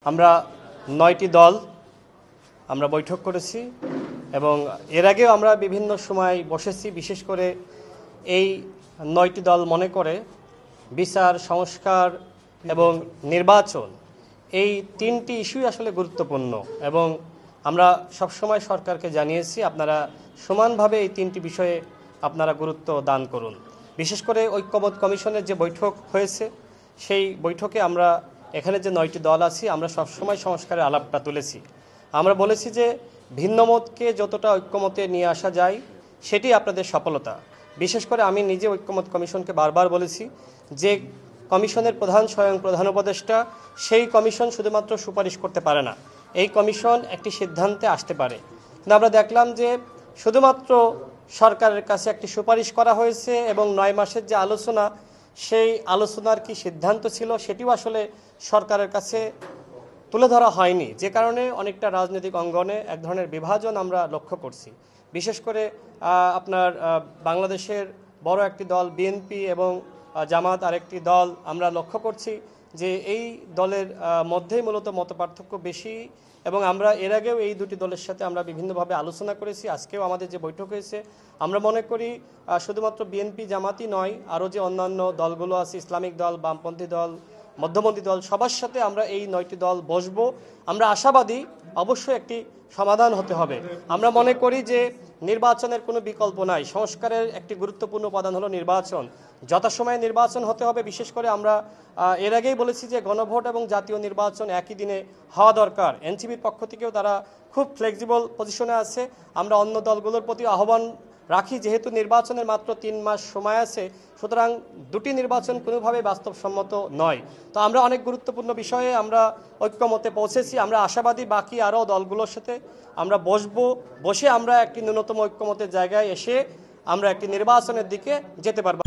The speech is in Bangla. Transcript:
আমরা ৯টি দল আমরা বৈঠক করেছি এবং এর আগেও আমরা বিভিন্ন সময় বসেছি। বিশেষ করে এই ৯টি দল মনে করে বিচার, সংস্কার এবং নির্বাচন এই তিনটি ইস্যুই আসলে গুরুত্বপূর্ণ এবং আমরা সবসময় সরকারকে জানিয়েছি আপনারা সমানভাবে এই তিনটি বিষয়ে আপনারা গুরুত্ব দান করুন। বিশেষ করে ঐক্যমত কমিশনের যে বৈঠক হয়েছে সেই বৈঠকে আমরা এখানে যে ৯টি দল আছি আমরা সবসময় সংস্কারের আলাপটা তুলেছি। আমরা বলেছি যে ভিন্নমতকে যতটা ঐক্যমতে নিয়ে আসা যায় সেটি আপনাদের সফলতা। বিশেষ করে আমি নিজে ঐক্যমত কমিশনকে বারবার বলেছি যে কমিশনের স্বয়ং প্রধান উপদেষ্টা সেই কমিশন শুধুমাত্র সুপারিশ করতে পারে না, এই কমিশন একটি সিদ্ধান্তে আসতে পারে। কিন্তু আমরা দেখলাম যে শুধুমাত্র সরকারের কাছে একটি সুপারিশ করা হয়েছে এবং ৯ মাসের যে আলোচনা সেই আলোচনার কি সিদ্ধান্ত ছিল সেটিও আসলে সরকারের কাছে তুলে ধরা হয়নি, যে কারণে অনেকটা রাজনৈতিক অঙ্গনে এক ধরনের বিভাজন আমরা লক্ষ্য করছি। বিশেষ করে আপনার বাংলাদেশের বড় একটি দল বিএনপি এবং জামাত আরেকটি দল আমরা লক্ষ্য করছি যে এই দলের মধ্যেই মূলত মতপার্থক্য বেশি এবং আমরা এর আগেও এই দুটি দলের সাথে আমরা বিভিন্নভাবে আলোচনা করেছি। আজকেও আমাদের যে বৈঠক হয়েছে আমরা মনে করি শুধুমাত্র বিএনপি জামাতই নয়, আরও যে অন্যান্য দলগুলো আছে, ইসলামিক দল, বামপন্থী দল, মধ্যপন্থী দল, সবার সাথে আমরা এই ৯টি দল বসবো। আমরা আশাবাদী অবশ্যই একটি সমাধান হতে হবে। আমরা মনে করি যে নির্বাচনের কোনো বিকল্প নাই। সংস্কারের একটি গুরুত্বপূর্ণ উপাদান হলো নির্বাচন। যথাসময়ে নির্বাচন হতে হবে। বিশেষ করে আমরা এর আগেই বলেছি যে গণভোট এবং জাতীয় নির্বাচন একই দিনে হওয়া দরকার। এনসিপির পক্ষ থেকেও তারা খুব ফ্লেক্সিবল পজিশনে আছে। আমরা অন্য দলগুলোর প্রতি আহ্বান রাখি, যেহেতু নির্বাচনের মাত্র ৩ মাস সময় আছে, সুতরাং দুটি নির্বাচন কোনোভাবেই বাস্তবসম্মত নয়। তো আমরা অনেক গুরুত্বপূর্ণ বিষয়ে আমরা ঐক্যমতে পৌঁছেছি। আমরা আশাবাদী বাকি আরও দলগুলোর সাথে আমরা বসে আমরা একটি ন্যূনতম ঐক্যমতের জায়গায় এসে আমরা একটি নির্বাচনের দিকে যেতে পারব।